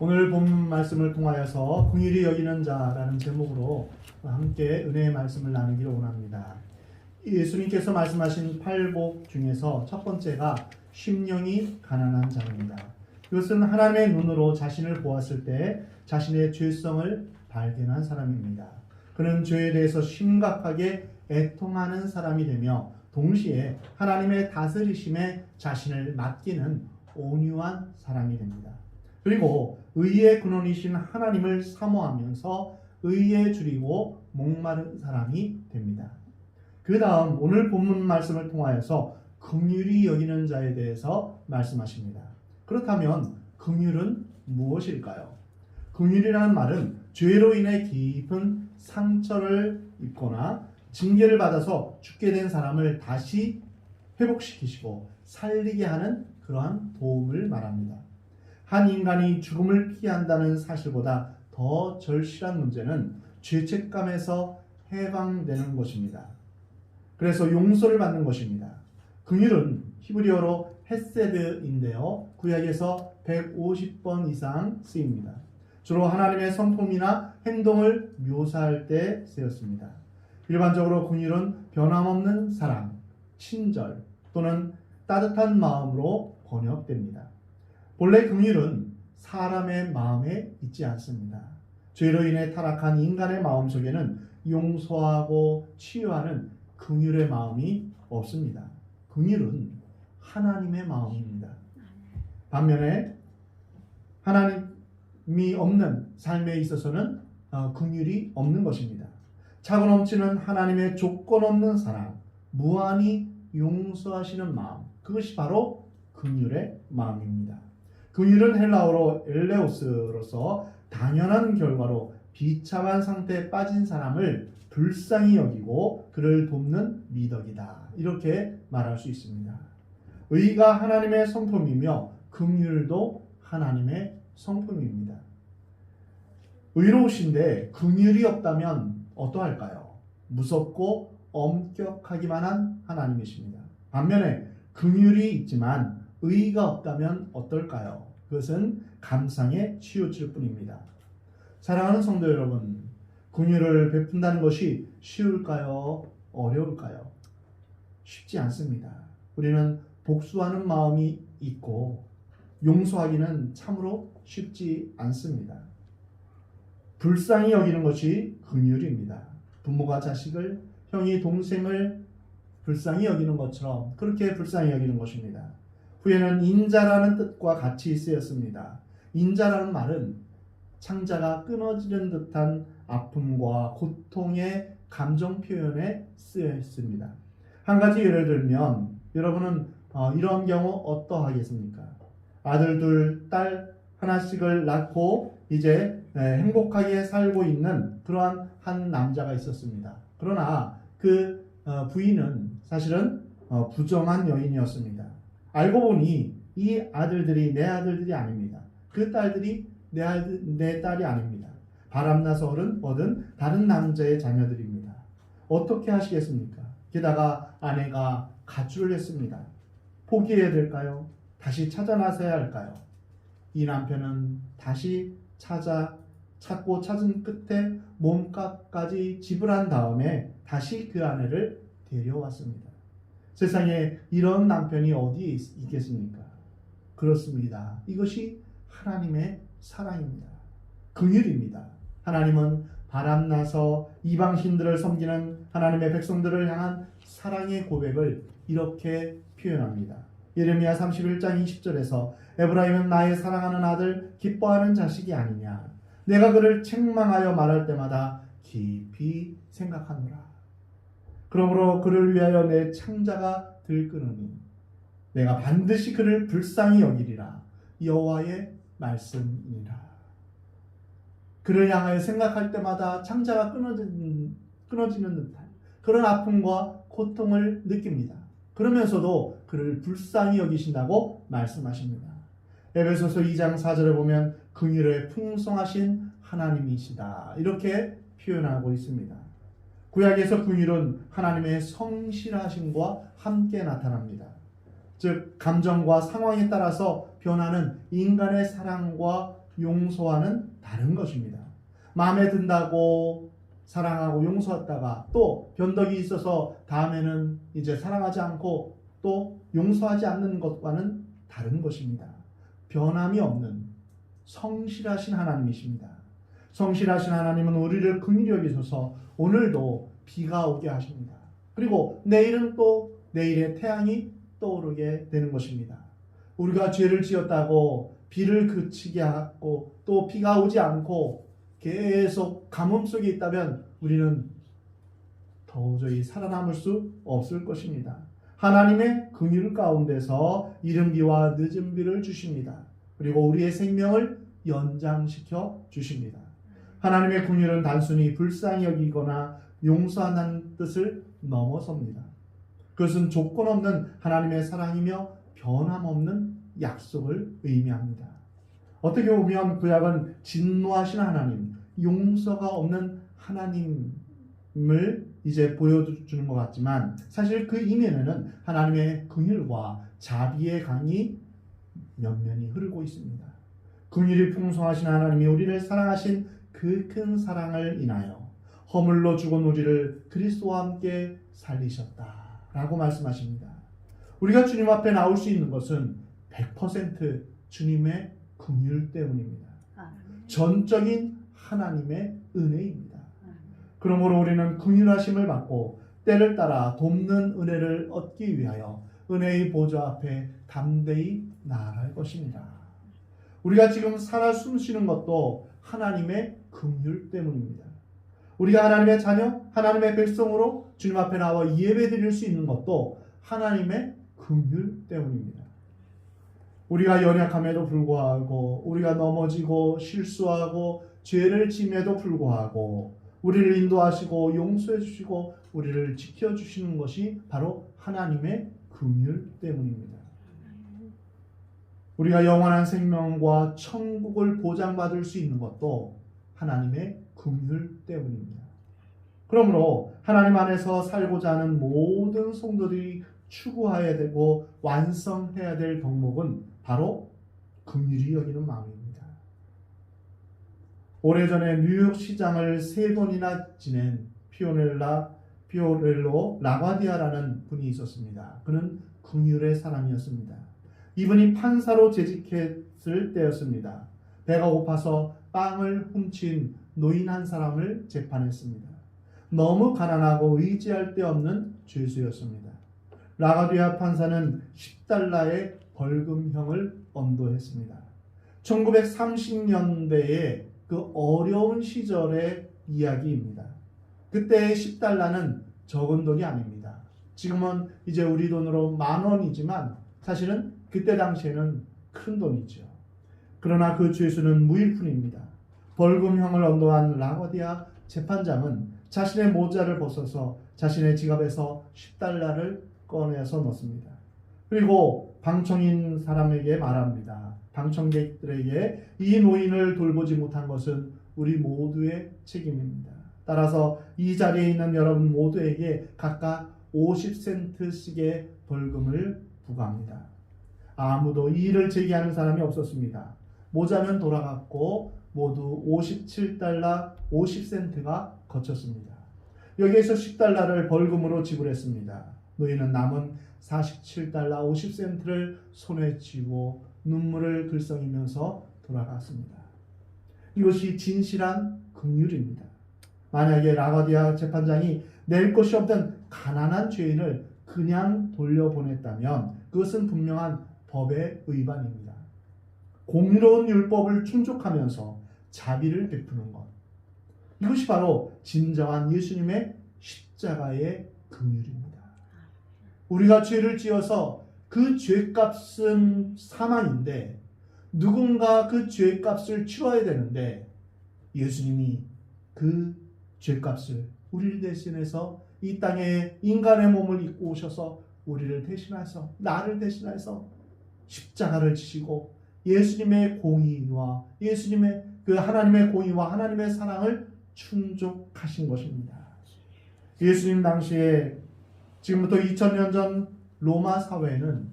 오늘 본문 말씀을 통하여서 긍휼히 여기는 자라는 제목으로 함께 은혜의 말씀을 나누기를 원합니다. 예수님께서 말씀하신 팔복 중에서 첫 번째가 심령이 가난한 자입니다. 이것은 하나님의 눈으로 자신을 보았을 때 자신의 죄성을 발견한 사람입니다. 그는 죄에 대해서 심각하게 애통하는 사람이 되며 동시에 하나님의 다스리심에 자신을 맡기는 온유한 사람이 됩니다. 그리고 의의 근원이신 하나님을 사모하면서 의에 줄이고 목마른 사람이 됩니다. 그 다음 오늘 본문 말씀을 통하여서 긍휼히 여기는 자에 대해서 말씀하십니다. 그렇다면 긍휼은 무엇일까요? 긍휼이라는 말은 죄로 인해 깊은 상처를 입거나 징계를 받아서 죽게 된 사람을 다시 회복시키시고 살리게 하는 그러한 도움을 말합니다. 한 인간이 죽음을 피한다는 사실보다 더 절실한 문제는 죄책감에서 해방되는 것입니다. 그래서 용서를 받는 것입니다. 긍휼은 히브리어로 헤세드인데요. 구약에서 150번 이상 쓰입니다. 주로 하나님의 성품이나 행동을 묘사할 때 쓰였습니다. 일반적으로 긍휼은 변함없는 사랑, 친절 또는 따뜻한 마음으로 번역됩니다. 본래 긍휼은 사람의 마음에 있지 않습니다. 죄로 인해 타락한 인간의 마음속에는 용서하고 치유하는 긍휼의 마음이 없습니다. 긍휼은 하나님의 마음입니다. 반면에 하나님이 없는 삶에 있어서는 긍휼이 없는 것입니다. 차고 넘치는 하나님의 조건 없는 사랑, 무한히 용서하시는 마음, 그것이 바로 긍휼의 마음입니다. 긍휼은 헬라어로 엘레오스로서 당연한 결과로 비참한 상태에 빠진 사람을 불쌍히 여기고 그를 돕는 미덕이다. 이렇게 말할 수 있습니다. 의가 하나님의 성품이며 긍휼도 하나님의 성품입니다. 의로우신데 긍휼이 없다면 어떠할까요? 무섭고 엄격하기만 한 하나님이십니다. 반면에 긍휼이 있지만 의가 없다면 어떨까요? 그것은 감상에 치우칠 뿐입니다. 사랑하는 성도 여러분, 긍휼을 베푼다는 것이 쉬울까요? 어려울까요? 쉽지 않습니다. 우리는 복수하는 마음이 있고 용서하기는 참으로 쉽지 않습니다. 불쌍히 여기는 것이 긍휼입니다. 부모가 자식을, 형이 동생을 불쌍히 여기는 것처럼 그렇게 불쌍히 여기는 것입니다. 후에는 인자라는 뜻과 같이 쓰였습니다. 인자라는 말은 창자가 끊어지는 듯한 아픔과 고통의 감정 표현에 쓰여 있습니다. 한 가지 예를 들면 여러분은 이런 경우 어떠하겠습니까? 아들 둘, 딸 하나씩을 낳고 이제 행복하게 살고 있는 그러한 한 남자가 있었습니다. 그러나 그 부인은 사실은 부정한 여인이었습니다. 알고 보니 이 아들들이 내 아들들이 아닙니다. 그 딸들이 내 딸이 아닙니다. 바람나서 얻은 다른 남자의 자녀들입니다. 어떻게 하시겠습니까? 게다가 아내가 가출을 했습니다. 포기해야 될까요? 다시 찾아 나서야 할까요? 이 남편은 다시 찾고 찾은 끝에 몸값까지 지불한 다음에 다시 그 아내를 데려왔습니다. 세상에 이런 남편이 어디에 있겠습니까? 그렇습니다. 이것이 하나님의 사랑입니다. 긍휼입니다. 하나님은 바람나서 이방신들을 섬기는 하나님의 백성들을 향한 사랑의 고백을 이렇게 표현합니다. 예레미야 31장 20절에서 에브라임은 나의 사랑하는 아들, 기뻐하는 자식이 아니냐. 내가 그를 책망하여 말할 때마다 깊이 생각하노라. 그러므로 그를 위하여 내 창자가 들끓으니 내가 반드시 그를 불쌍히 여기리라. 여호와의 말씀이니라. 그를 향하여 생각할 때마다 창자가 끊어지는 듯한 그런 아픔과 고통을 느낍니다. 그러면서도 그를 불쌍히 여기신다고 말씀하십니다. 에베소서 2장 4절에 보면 긍휼에 풍성하신 하나님이시다. 이렇게 표현하고 있습니다. 구약에서 긍휼은 하나님의 성실하심과 함께 나타납니다. 즉 감정과 상황에 따라서 변하는 인간의 사랑과 용서와는 다른 것입니다. 마음에 든다고 사랑하고 용서했다가 또 변덕이 있어서 다음에는 이제 사랑하지 않고 또 용서하지 않는 것과는 다른 것입니다. 변함이 없는 성실하신 하나님이십니다. 성실하신 하나님은 우리를 긍휼히 여기셔서 오늘도 비가 오게 하십니다. 그리고 내일은 또 내일의 태양이 떠오르게 되는 것입니다. 우리가 죄를 지었다고 비를 그치게 하고 또 비가 오지 않고 계속 가뭄 속에 있다면 우리는 도저히 살아남을 수 없을 것입니다. 하나님의 긍휼 가운데서 이른 비와 늦은 비를 주십니다. 그리고 우리의 생명을 연장시켜 주십니다. 하나님의 긍휼은 단순히 불쌍히 여기거나 용서한다는 뜻을 넘어섭니다. 그것은 조건 없는 하나님의 사랑이며 변함없는 약속을 의미합니다. 어떻게 보면 구약은 진노하신 하나님, 용서가 없는 하나님을 이제 보여주는 것 같지만 사실 그 이면에는 하나님의 긍휼과 자비의 강이 면면히 흐르고 있습니다. 긍휼이 풍성하신 하나님이 우리를 사랑하신 그 큰 사랑을 인하여 허물로 죽은 우리를 그리스도와 함께 살리셨다라고 말씀하십니다. 우리가 주님 앞에 나올 수 있는 것은 100% 주님의 긍휼 때문입니다. 전적인 하나님의 은혜입니다. 그러므로 우리는 긍휼하심을 받고 때를 따라 돕는 은혜를 얻기 위하여 은혜의 보좌 앞에 담대히 나아갈 것입니다. 우리가 지금 살아 숨쉬는 것도 하나님의 긍휼 때문입니다. 우리가 하나님의 자녀, 하나님의 백성으로 주님 앞에 나와 예배드릴 수 있는 것도 하나님의 긍휼 때문입니다. 우리가 연약함에도 불구하고 우리가 넘어지고 실수하고 죄를 지음에도 불구하고 우리를 인도하시고 용서해 주시고 우리를 지켜주시는 것이 바로 하나님의 긍휼 때문입니다. 우리가 영원한 생명과 천국을 보장받을 수 있는 것도 하나님의 긍휼 때문입니다. 그러므로 하나님 안에서 살고자 하는 모든 성도들이 추구해야 되고 완성해야 될 덕목은 바로 긍휼히 여기는 마음입니다. 오래전에 뉴욕 시장을 3번이나 지낸 피오렐로 라과디아라는 분이 있었습니다. 그는 긍휼의 사람이었습니다. 이분이 판사로 재직했을 때였습니다. 배가 고파서 빵을 훔친 노인 한 사람을 재판했습니다. 너무 가난하고 의지할 데 없는 죄수였습니다. 라과디아 판사는 $10의 벌금형을 언도했습니다. 1930년대의 그 어려운 시절의 이야기입니다. 그때의 $10는 적은 돈이 아닙니다. 지금은 이제 우리 돈으로 10,000원이지만 사실은 그때 당시에는 큰 돈이죠. 그러나 그 죄수는 무일푼입니다. 벌금형을 언도한 라과디아 재판장은 자신의 모자를 벗어서 자신의 지갑에서 $10를 꺼내서 넣습니다. 그리고 방청인 사람에게 말합니다. 방청객들에게 이 노인을 돌보지 못한 것은 우리 모두의 책임입니다. 따라서 이 자리에 있는 여러분 모두에게 각각 50센트씩의 벌금을 부과합니다. 아무도 이의를 제기하는 사람이 없었습니다. 모자는 돌아갔고 모두 $57 50센트가 거쳤습니다. 여기에서 $10를 벌금으로 지불했습니다. 노인은 남은 $47 50센트를 손에 쥐고 눈물을 글썽이면서 돌아갔습니다. 이것이 진실한 긍휼입니다. 만약에 라과디아 재판장이 낼 것이 없던 가난한 죄인을 그냥 돌려보냈다면 그것은 분명한 법의 위반입니다. 공의로운 율법을 충족하면서 자비를 베푸는 것, 이것이 바로 진정한 예수님의 십자가의 긍휼입니다. 우리가 죄를 지어서 그 죄값은 사망인데 누군가 그 죄값을 치러야 되는데 예수님이 그 죄값을 우리를 대신해서 이 땅에 인간의 몸을 입고 오셔서 우리를 대신해서 나를 대신해서 십자가를 지시고 예수님의 공의와 예수님의 그 하나님의 공의와 하나님의 사랑을 충족하신 것입니다. 예수님 당시에 지금부터 2000년 전 로마 사회는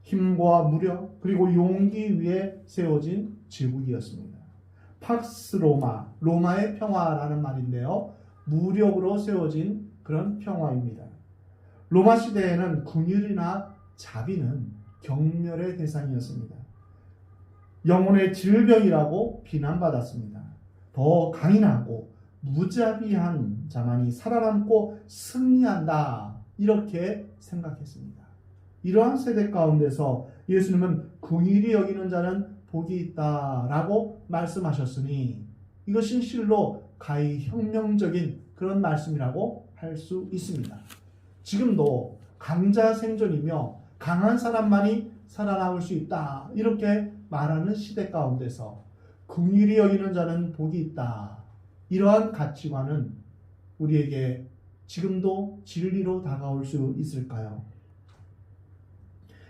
힘과 무력 그리고 용기 위에 세워진 제국이었습니다. 팍스 로마, 로마의 평화라는 말인데요. 무력으로 세워진 그런 평화입니다. 로마 시대에는 궁율이나 자비는 경멸의 대상이었습니다. 영혼의 질병이라고 비난받았습니다. 더 강인하고 무자비한 자만이 살아남고 승리한다, 이렇게 생각했습니다. 이러한 세대 가운데서 예수님은 긍휼히 여기는 자는 복이 있다라고 말씀하셨으니 이것이 실로 가히 혁명적인 그런 말씀이라고 할 수 있습니다. 지금도 강자 생존이며 강한 사람만이 살아남을 수 있다, 이렇게 말하는 시대 가운데서 긍휼히 여기는 자는 복이 있다, 이러한 가치관은 우리에게 지금도 진리로 다가올 수 있을까요?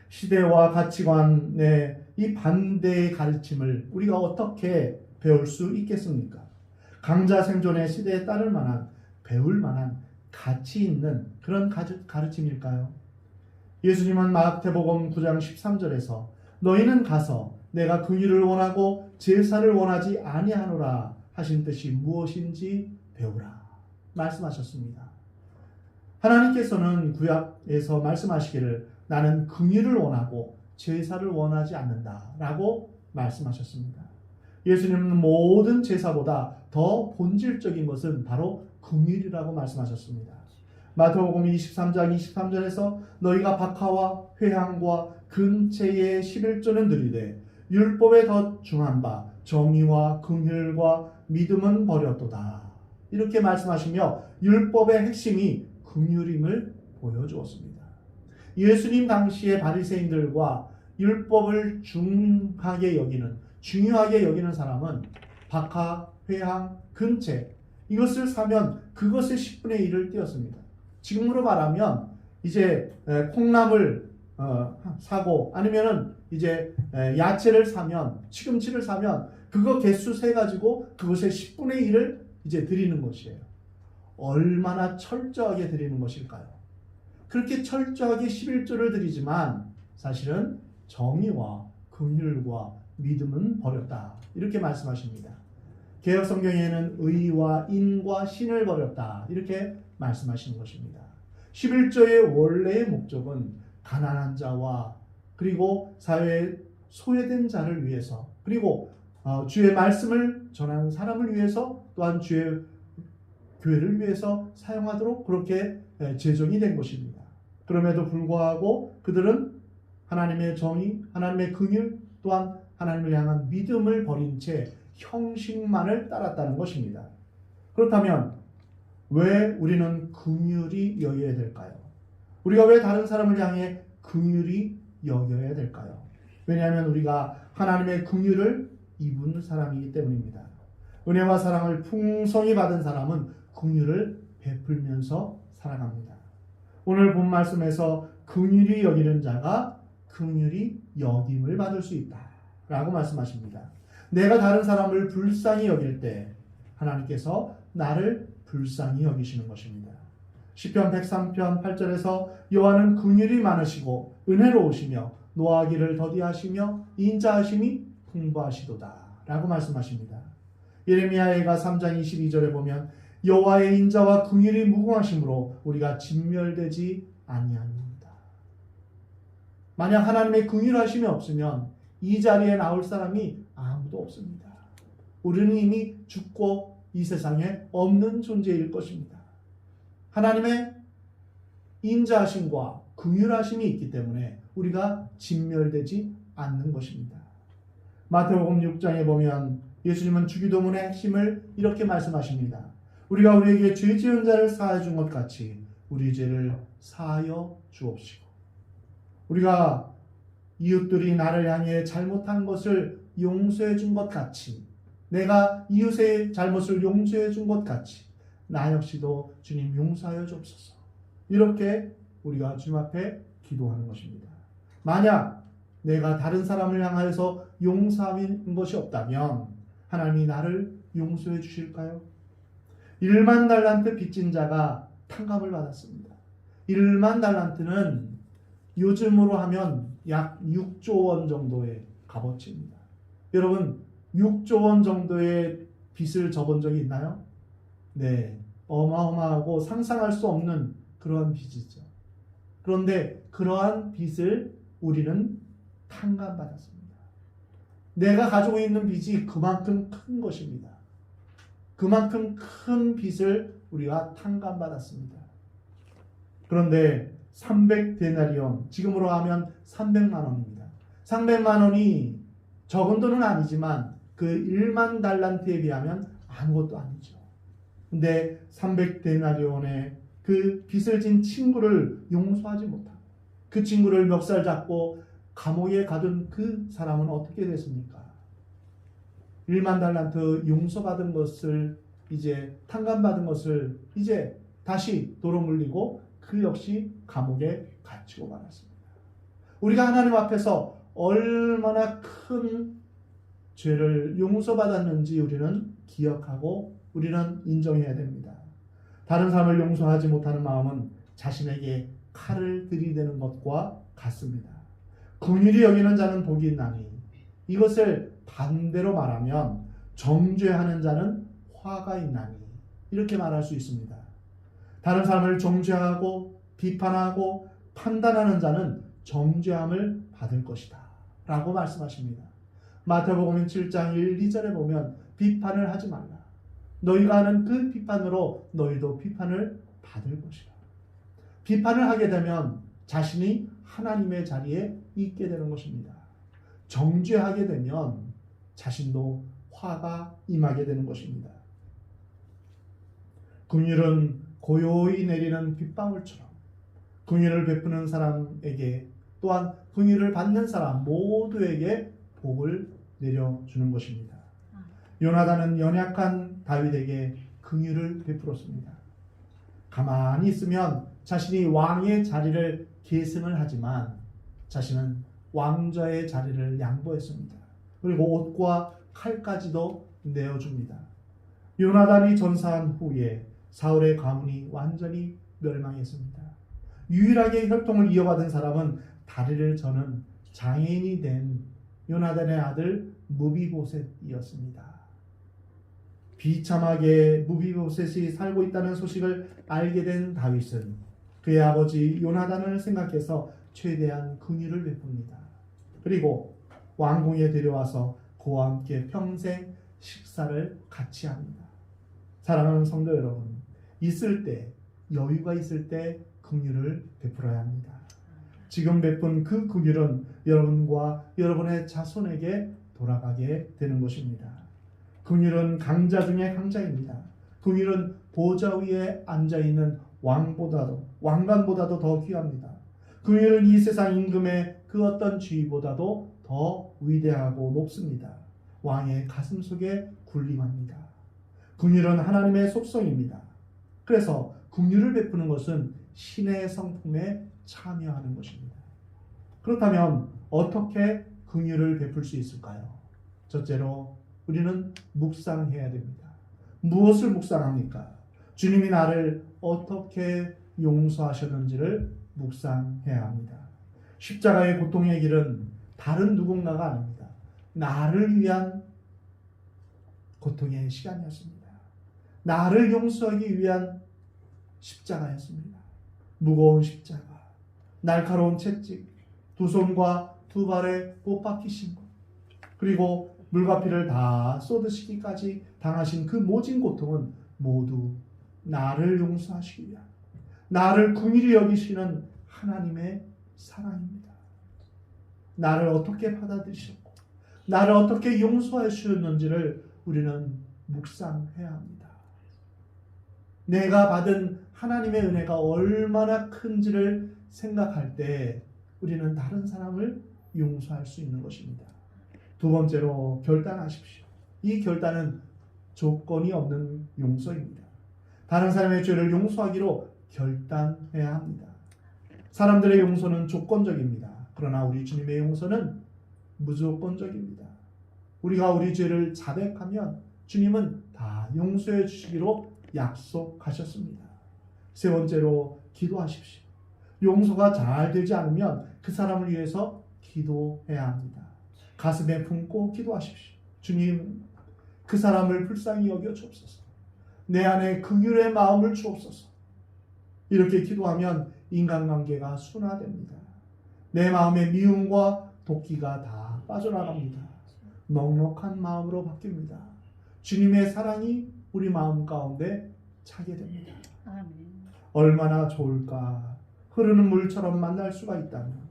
시대와 가치관의 이 반대의 가르침을 우리가 어떻게 배울 수 있겠습니까? 강자 생존의 시대에 따를 만한, 배울 만한 가치 있는 그런 가르침일까요? 예수님은 마태복음 9장 13절에서 너희는 가서 내가 긍휼을 원하고 제사를 원하지 아니하노라 하신 뜻이 무엇인지 배우라 말씀하셨습니다. 하나님께서는 구약에서 말씀하시기를 나는 긍휼을 원하고 제사를 원하지 않는다라고 말씀하셨습니다. 예수님은 모든 제사보다 더 본질적인 것은 바로 긍휼이라고 말씀하셨습니다. 마태복음 23장 23절에서 너희가 박하와 회향과 근체의 11조는 드리되 율법에 더 중한 바 정의와 긍휼과 믿음은 버렸도다, 이렇게 말씀하시며 율법의 핵심이 긍휼임을 보여주었습니다. 예수님 당시의 바리새인들과 율법을 중요하게 여기는 사람은 박하, 회향, 근체 이것을 사면 그것의 10분의 1을 띄었습니다. 지금으로 말하면 이제 콩나물 사고 아니면은 이제 야채를 사면, 시금치를 사면 그거 개수 세 가지고 그것의 10분의 1을 이제 드리는 것이에요. 얼마나 철저하게 드리는 것일까요? 그렇게 철저하게 11조를 드리지만 사실은 정의와 긍휼과 믿음은 버렸다, 이렇게 말씀하십니다. 개역 성경에는 의와 인과 신을 버렸다, 이렇게 말씀하시는 것입니다. 11조의 원래의 목적은 가난한 자와 그리고 사회에 소외된 자를 위해서, 그리고 주의 말씀을 전하는 사람을 위해서, 또한 주의 교회를 위해서 사용하도록 그렇게 제정이 된 것입니다. 그럼에도 불구하고 그들은 하나님의 정의, 하나님의 긍휼, 또한 하나님을 향한 믿음을 버린 채 형식만을 따랐다는 것입니다. 그렇다면 왜 우리는 긍휼히 여겨야 될까요? 우리가 왜 다른 사람을 향해 긍휼히 여겨야 될까요? 왜냐하면 우리가 하나님의 긍휼을 입은 사람이기 때문입니다. 은혜와 사랑을 풍성히 받은 사람은 긍휼을 베풀면서 살아갑니다. 오늘 본 말씀에서 긍휼히 여기는 자가 긍휼히 여김을 받을 수 있다라고 말씀하십니다. 내가 다른 사람을 불쌍히 여길 때 하나님께서 나를 불쌍히 여기시는 것입니다. 시편 103편 8절에서 여호와는 긍휼이 많으시고 은혜로우시며 노하기를 더디하시며 인자하심이 풍부하시도다 라고 말씀하십니다. 예레미야가 3장 22절에 보면 여호와의 인자와 긍휼이 무궁하심으로 우리가 진멸되지 아니합니다. 만약 하나님의 긍휼하심이 없으면 이 자리에 나올 사람이 아무도 없습니다. 우리는 이미 죽고 이 세상에 없는 존재일 것입니다. 하나님의 인자하심과 긍휼하심이 있기 때문에 우리가 진멸되지 않는 것입니다. 마태복음 6장에 보면 예수님은 주기도문의 핵심을 이렇게 말씀하십니다. 우리가 우리에게 죄 지은 자를 사하여 준 것 같이 우리 죄를 사하여 주옵시고, 우리가 이웃들이 나를 향해 잘못한 것을 용서해 준 것 같이, 내가 이웃의 잘못을 용서해 준 것 같이 나 역시도 주님 용서하여 주옵소서, 이렇게 우리가 주님 앞에 기도하는 것입니다. 만약 내가 다른 사람을 향하여서 용서하는 것이 없다면 하나님이 나를 용서해 주실까요? 1만 달란트 빚진 자가 탕감을 받았습니다. 1만 달란트는 요즘으로 하면 약 6조 원 정도의 값어치입니다. 여러분 6조 원 정도의 빚을 져본 적이 있나요? 네, 어마어마하고 상상할 수 없는 그러한 빚이죠. 그런데 그러한 빚을 우리는 탕감받았습니다. 내가 가지고 있는 빚이 그만큼 큰 것입니다. 그만큼 큰 빚을 우리가 탕감받았습니다. 그런데 300데나리온, 지금으로 하면 300만 원입니다. 300만 원이 적은 돈은 아니지만 그 1만 달란트에 비하면 아무것도 아니죠. 근데 300데나리온의 그 빚을 진 친구를 용서하지 못하고 그 친구를 멱살 잡고 감옥에 가둔 그 사람은 어떻게 됐습니까? 1만 달란트 용서받은 것을 이제 탕감받은 것을 이제 다시 도로 물리고 그 역시 감옥에 갇히고 말았습니다. 우리가 하나님 앞에서 얼마나 큰 죄를 용서받았는지 우리는 기억하고 우리는 인정해야 됩니다. 다른 사람을 용서하지 못하는 마음은 자신에게 칼을 들이대는 것과 같습니다. 긍휼히 여기는 자는 복이 있나니 이것을 반대로 말하면 정죄하는 자는 화가 있나니 이렇게 말할 수 있습니다. 다른 사람을 정죄하고 비판하고 판단하는 자는 정죄함을 받을 것이다 라고 말씀하십니다. 마태복음 7장 1, 2절에 보면 비판을 하지 말라. 너희가 하는 그 비판으로 너희도 비판을 받을 것이다. 비판을 하게 되면 자신이 하나님의 자리에 있게 되는 것입니다. 정죄하게 되면 자신도 화가 임하게 되는 것입니다. 긍휼은 고요히 내리는 빗방울처럼 긍휼을 베푸는 사람에게 또한 긍휼을 받는 사람 모두에게 복을 내려주는 것입니다. 요나단은 연약한 다윗에게 긍휼을 베풀었습니다. 가만히 있으면 자신이 왕의 자리를 계승을 하지만 자신은 왕좌의 자리를 양보했습니다. 그리고 옷과 칼까지도 내어줍니다. 요나단이 전사한 후에 사울의 가문이 완전히 멸망했습니다. 유일하게 혈통을 이어받은 사람은 다리를 저는 장애인이 된 요나단의 아들 무비보셋이었습니다. 비참하게 무비보셋이 살고 있다는 소식을 알게 된 다윗은 그의 아버지 요나단을 생각해서 최대한 긍휼을 베풉니다. 그리고 왕궁에 데려와서 그와 함께 평생 식사를 같이 합니다. 사랑하는 성도 여러분, 있을 때, 여유가 있을 때 긍휼을 베풀어야 합니다. 지금 베푼 그 긍휼은 여러분과 여러분의 자손에게 돌아가게 되는 것입니다. 긍휼은 강자 중에 강자입니다. 긍휼은 보좌 위에 앉아있는 왕관보다도 더 귀합니다. 긍휼은 이 세상 임금의 그 어떤 지위보다도 더 위대하고 높습니다. 왕의 가슴 속에 군림합니다. 긍휼은 하나님의 속성입니다. 그래서 긍휼을 베푸는 것은 신의 성품에 참여하는 것입니다. 그렇다면 어떻게 긍휼을 베풀 수 있을까요? 첫째로 우리는 묵상해야 됩니다. 무엇을 묵상합니까? 주님이 나를 어떻게 용서하셨는지를 묵상해야 합니다. 십자가의 고통의 길은 다른 누군가가 아닙니다. 나를 위한 고통의 시간이었습니다. 나를 용서하기 위한 십자가였습니다. 무거운 십자가, 날카로운 채찍, 두 손과 두 발에 못 박히신 것, 그리고 물과 피를 다 쏟으시기까지 당하신 그 모진 고통은 모두 나를 용서하시기 위한, 나를 긍휼히 여기시는 하나님의 사랑입니다. 나를 어떻게 받아들이셨고 나를 어떻게 용서하셨는지를 우리는 묵상해야 합니다. 내가 받은 하나님의 은혜가 얼마나 큰지를 생각할 때 우리는 다른 사람을 용서할 수 있는 것입니다. 두 번째로 결단하십시오. 이 결단은 조건이 없는 용서입니다. 다른 사람의 죄를 용서하기로 결단해야 합니다. 사람들의 용서는 조건적입니다. 그러나 우리 주님의 용서는 무조건적입니다. 우리가 우리 죄를 자백하면 주님은 다 용서해 주시기로 약속하셨습니다. 세 번째로 기도하십시오. 용서가 잘 되지 않으면 그 사람을 위해서 기도해야 합니다. 가슴에 품고 기도하십시오. 주님, 그 사람을 불쌍히 여겨 주옵소서. 내 안에 긍휼의 마음을 주옵소서. 이렇게 기도하면 인간관계가 순화됩니다. 내 마음의 미움과 도끼가 다 빠져나갑니다. 넉넉한 마음으로 바뀝니다. 주님의 사랑이 우리 마음 가운데 차게 됩니다. 얼마나 좋을까. 흐르는 물처럼 만날 수가 있다면.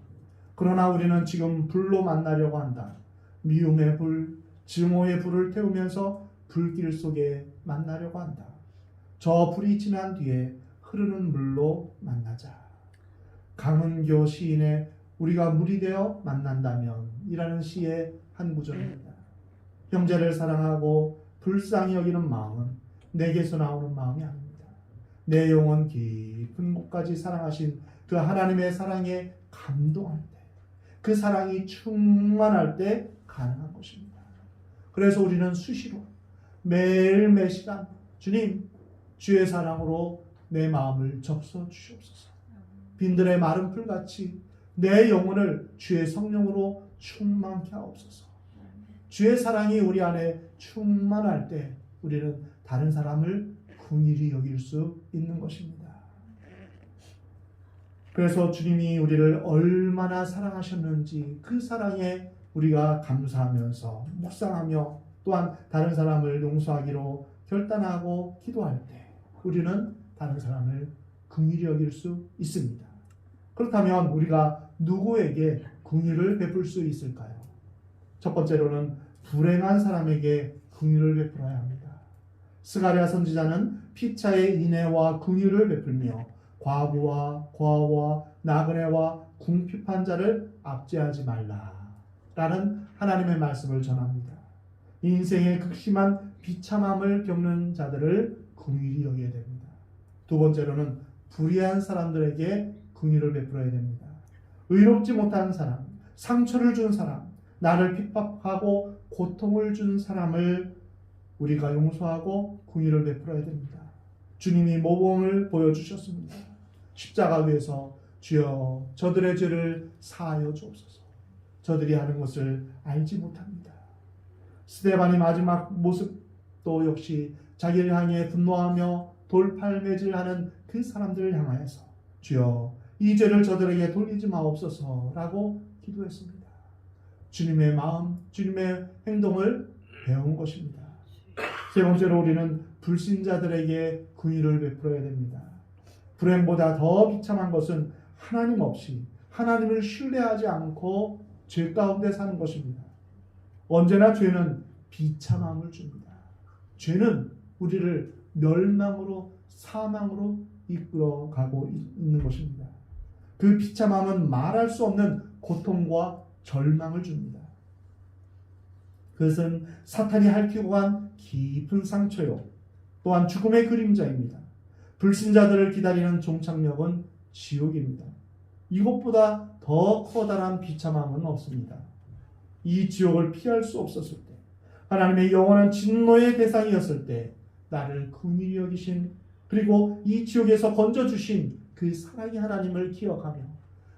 그러나 우리는 지금 불로 만나려고 한다. 미움의 불, 증오의 불을 태우면서 불길 속에 만나려고 한다. 저 불이 지난 뒤에 흐르는 물로 만나자. 강은교 시인의 우리가 물이 되어 만난다면 이라는 시의 한 구절입니다. 형제를 사랑하고 불쌍히 여기는 마음은 내게서 나오는 마음이 아닙니다. 내 영혼 깊은 곳까지 사랑하신 그 하나님의 사랑에 감동할 때, 그 사랑이 충만할 때 가능한 것입니다. 그래서 우리는 수시로 매일 매 시간 주님, 주의 사랑으로 내 마음을 적셔 주시옵소서. 빈들의 마른 풀같이 내 영혼을 주의 성령으로 충만케 하옵소서. 주의 사랑이 우리 안에 충만할 때 우리는 다른 사람을 긍휼히 여길 수 있는 것입니다. 그래서 주님이 우리를 얼마나 사랑하셨는지 그 사랑에 우리가 감사하면서 묵상하며 또한 다른 사람을 용서하기로 결단하고 기도할 때 우리는 다른 사람을 긍휼히 여길 수 있습니다. 그렇다면 우리가 누구에게 긍휼을 베풀 수 있을까요? 첫 번째로는 불행한 사람에게 긍휼을 베풀어야 합니다. 스가랴 선지자는 피차의 인애와 긍휼을 베풀며 과부와 고아와 나그네와 궁핍한 자를 압제하지 말라라는 하나님의 말씀을 전합니다. 인생의 극심한 비참함을 겪는 자들을 긍휼히 여겨야 됩니다. 두 번째로는 불의한 사람들에게 긍휼을 베풀어야 됩니다. 의롭지 못한 사람, 상처를 준 사람, 나를 핍박하고 고통을 준 사람을 우리가 용서하고 긍휼을 베풀어야 됩니다. 주님이 모범을 보여주셨습니다. 십자가 위에서 주여 저들의 죄를 사하여 주옵소서. 저들이 하는 것을 알지 못합니다. 스데반의 마지막 모습도 역시 자기를 향해 분노하며 돌팔매질하는 그 사람들을 향하여서 주여 이 죄를 저들에게 돌리지 마옵소서라고 기도했습니다. 주님의 마음, 주님의 행동을 배운 것입니다. 세 번째로 우리는 불신자들에게 긍휼을 베풀어야 됩니다. 불행보다 더 비참한 것은 하나님 없이 하나님을 신뢰하지 않고 죄 가운데 사는 것입니다. 언제나 죄는 비참함을 줍니다. 죄는 우리를 멸망으로 사망으로 이끌어가고 있는 것입니다. 그 비참함은 말할 수 없는 고통과 절망을 줍니다. 그것은 사탄이 핥히고 간 깊은 상처요. 또한 죽음의 그림자입니다. 불신자들을 기다리는 종착역은 지옥입니다. 이것보다 더 커다란 비참함은 없습니다. 이 지옥을 피할 수 없었을 때, 하나님의 영원한 진노의 대상이었을 때 나를 긍휼히 여기신, 그리고 이 지옥에서 건져주신 그 사랑의 하나님을 기억하며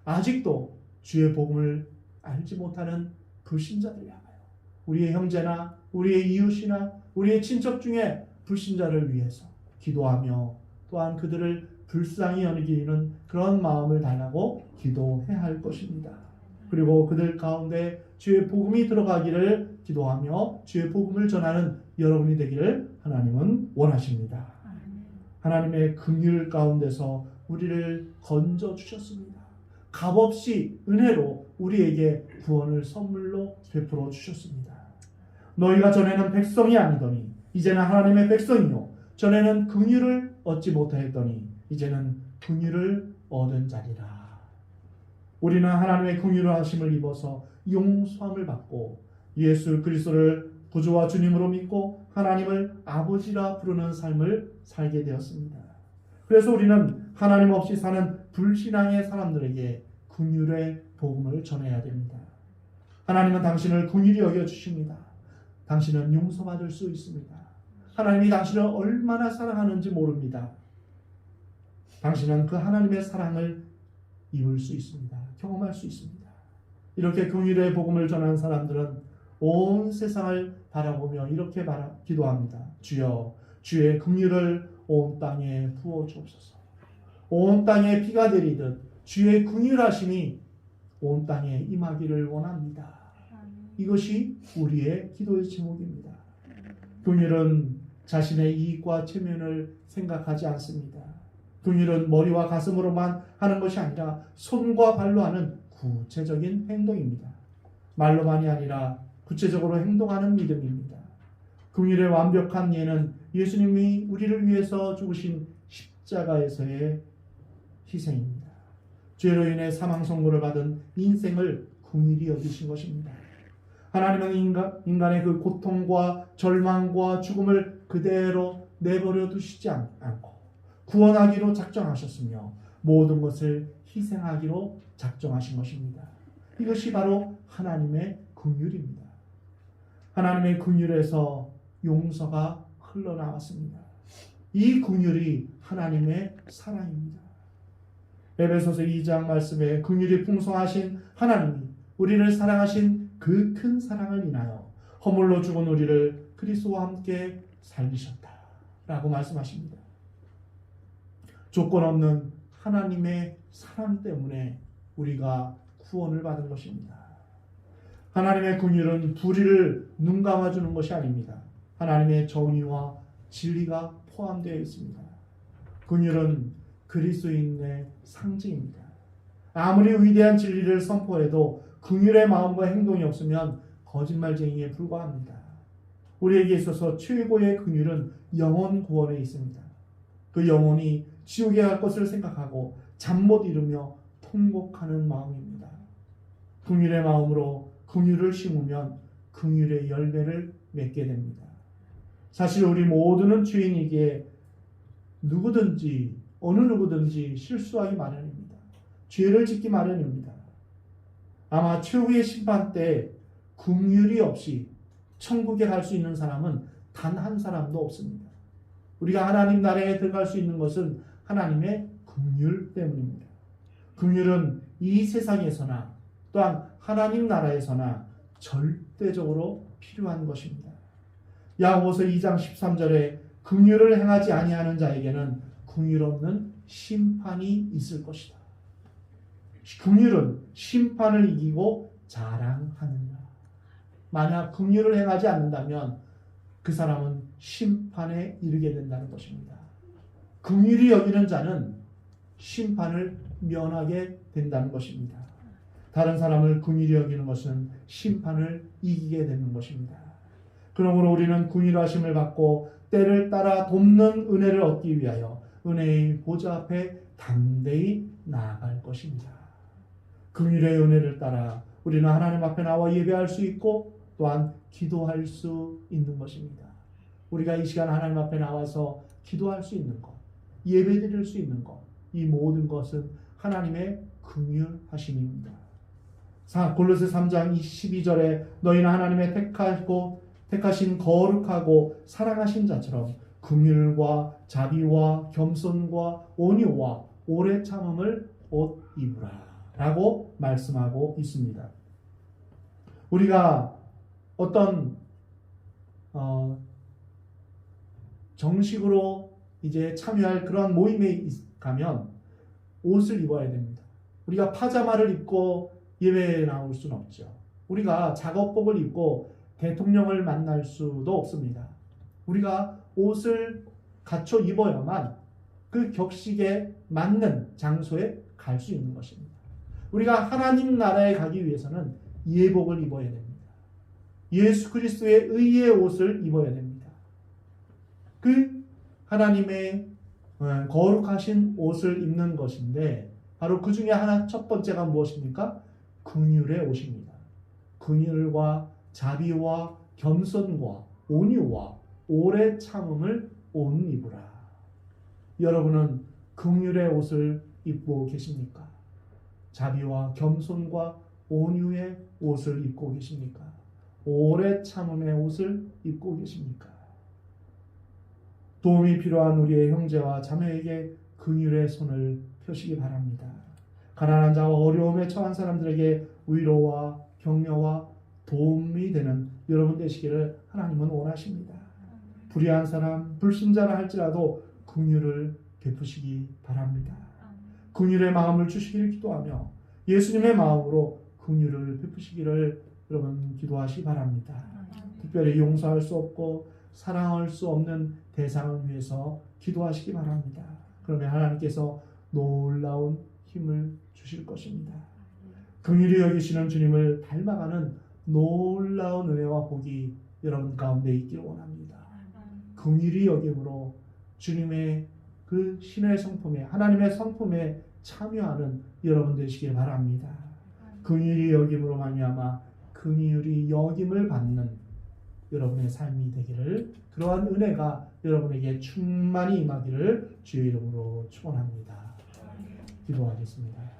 아직도 주의 복음을 알지 못하는 불신자들 향하여 우리의 형제나 우리의 이웃이나 우리의 친척 중에 불신자를 위해서 기도하며 또한 그들을 불쌍히 여기는 그런 마음을 달라고 기도해야 할 것입니다. 그리고 그들 가운데 주의 복음이 들어가기를 기도하며 주의 복음을 전하는 여러분이 되기를 하나님은 원하십니다. 하나님의 긍휼 가운데서 우리를 건져 주셨습니다. 값없이 은혜로 우리에게 구원을 선물로 베풀어 주셨습니다. 너희가 전에는 백성이 아니더니 이제는 하나님의 백성이요 전에는 긍휼을 얻지 못하였더니 이제는 긍휼을 얻은 자리라. 우리는 하나님의 긍휼을 하심을 입어서 용서함을 받고 예수 그리스도를 구주와 주님으로 믿고 하나님을 아버지라 부르는 삶을 살게 되었습니다. 그래서 우리는 하나님 없이 사는 불신앙의 사람들에게 긍휼의 복음을 전해야 됩니다. 하나님은 당신을 긍휼히 여겨 주십니다. 당신은 용서받을 수 있습니다. 하나님이 당신을 얼마나 사랑하는지 모릅니다. 당신은 그 하나님의 사랑을 입을 수 있습니다. 경험할 수 있습니다. 이렇게 긍휼의 복음을 전하는 사람들은 온 세상을 바라보며 이렇게 기도합니다. 주여, 주의 긍휼을 온 땅에 부어 주옵소서. 온 땅에 비가 내리듯 주의 긍휼하심이 온 땅에 임하기를 원합니다. 이것이 우리의 기도의 제목입니다. 긍휼은 자신의 이익과 체면을 생각하지 않습니다. 긍휼은 머리와 가슴으로만 하는 것이 아니라 손과 발로 하는 구체적인 행동입니다. 말로만이 아니라 구체적으로 행동하는 믿음입니다. 긍휼의 완벽한 예는 예수님이 우리를 위해서 죽으신 십자가에서의 희생입니다. 죄로 인해 사망 선고를 받은 인생을 긍휼히 여기신 것입니다. 하나님은 인간의 그 고통과 절망과 죽음을 그대로 내버려 두시지 않고 구원하기로 작정하셨으며 모든 것을 희생하기로 작정하신 것입니다. 이것이 바로 하나님의 긍휼입니다. 하나님의 긍휼에서 용서가 흘러나왔습니다. 이 긍휼이 하나님의 사랑입니다. 에베소서 2장 말씀에 긍휼이 풍성하신 하나님이 우리를 사랑하신 그 큰 사랑을 인하여 허물로 죽은 우리를 그리스도와 함께 살리셨다라고 말씀하십니다. 조건 없는 하나님의 사랑 때문에 우리가 구원을 받은 것입니다. 하나님의 긍휼은 불의를 눈감아주는 것이 아닙니다. 하나님의 정의와 진리가 포함되어 있습니다. 긍휼은 그리스도인의 상징입니다. 아무리 위대한 진리를 선포해도 긍휼의 마음과 행동이 없으면 거짓말쟁이에 불과합니다. 우리에게 있어서 최고의 긍휼은 영혼 구원에 있습니다. 그 영혼이 지옥에 갈 것을 생각하고 잠 못 이루며 통곡하는 마음입니다. 긍휼의 마음으로 긍휼을 심으면 긍휼의 열매를 맺게 됩니다. 사실 우리 모두는 죄인이기에 어느 누구든지 실수하기 마련입니다. 죄를 짓기 마련입니다. 아마 최후의 심판 때 긍휼이 없이 천국에 갈 수 있는 사람은 단 한 사람도 없습니다. 우리가 하나님 나라에 들어갈 수 있는 것은 하나님의 긍휼 때문입니다. 긍휼은 이 세상에서나 또한 하나님 나라에서나 절대적으로 필요한 것입니다. 야고보서 2장 13절에 긍휼을 행하지 아니하는 자에게는 긍휼 없는 심판이 있을 것이다. 긍휼은 심판을 이기고 자랑하느니라. 만약 긍휼을 행하지 않는다면 그 사람은 심판에 이르게 된다는 것입니다. 긍휼히 여기는 자는 심판을 면하게 된다는 것입니다. 다른 사람을 긍휼히 여기는 것은 심판을 이기게 되는 것입니다. 그러므로 우리는 긍휼하심을 받고 때를 따라 돕는 은혜를 얻기 위하여 은혜의 보좌 앞에 담대히 나아갈 것입니다. 긍휼의 은혜를 따라 우리는 하나님 앞에 나와 예배할 수 있고 또한 기도할 수 있는 것입니다. 우리가 이 시간 하나님 앞에 나와서 기도할 수 있는 것, 예배드릴 수 있는 것, 이 모든 것은 하나님의 긍휼하심입니다. 골로새 3장 12절에 너희는 하나님의 택하신 거룩하고 사랑하신 자처럼 긍휼과 자비와 겸손과 온유와 오래 참음을 옷 입으라 라고 말씀하고 있습니다. 우리가 어떤 정식으로 이제 참여할 그런 모임에 가면 옷을 입어야 됩니다. 우리가 파자마를 입고 예배에 나올 수는 없죠. 우리가 작업복을 입고 대통령을 만날 수도 없습니다. 우리가 옷을 갖춰 입어야만 그 격식에 맞는 장소에 갈 수 있는 것입니다. 우리가 하나님 나라에 가기 위해서는 예복을 입어야 됩니다. 예수 그리스도의 의의 옷을 입어야 됩니다. 그 하나님의 거룩하신 옷을 입는 것인데 바로 그 중에 첫 번째가 무엇입니까? 긍휼의 옷입니다. 긍휼과 자비와 겸손과 온유와 오래 참음을 옷 입으라. 여러분은 긍휼의 옷을 입고 계십니까? 자비와 겸손과 온유의 옷을 입고 계십니까? 오래 참음의 옷을 입고 계십니까? 도움이 필요한 우리의 형제와 자매에게 긍휼의 손을 펴시기 바랍니다. 가난한 자와 어려움에 처한 사람들에게 위로와 격려와 도움이 되는 여러분 되시기를 하나님은 원하십니다. 불의한 사람, 불신자라 할지라도 긍휼을 베푸시기 바랍니다. 긍휼의 마음을 주시기를 기도하며 예수님의 마음으로 긍휼을 베푸시기를 여러분 기도하시기 바랍니다. 특별히 용서할 수 없고 사랑할 수 없는 대상을 위해서 기도하시기 바랍니다. 그러면 하나님께서 놀라운 힘을 주실 것입니다. 긍휼히 여기시는 주님을 닮아가는 놀라운 은혜와 복이 여러분 가운데 있기를 원합니다. 긍휼히 여김으로 주님의 그 신의 성품에, 하나님의 성품에 참여하는 여러분 되시길 바랍니다. 긍휼히 여김으로 말미암아 긍휼히 여김을 받는 여러분의 삶이 되기를, 그러한 은혜가 여러분에게 충만히 임하기를 주의 이름으로 축원합니다. 기도하겠습니다.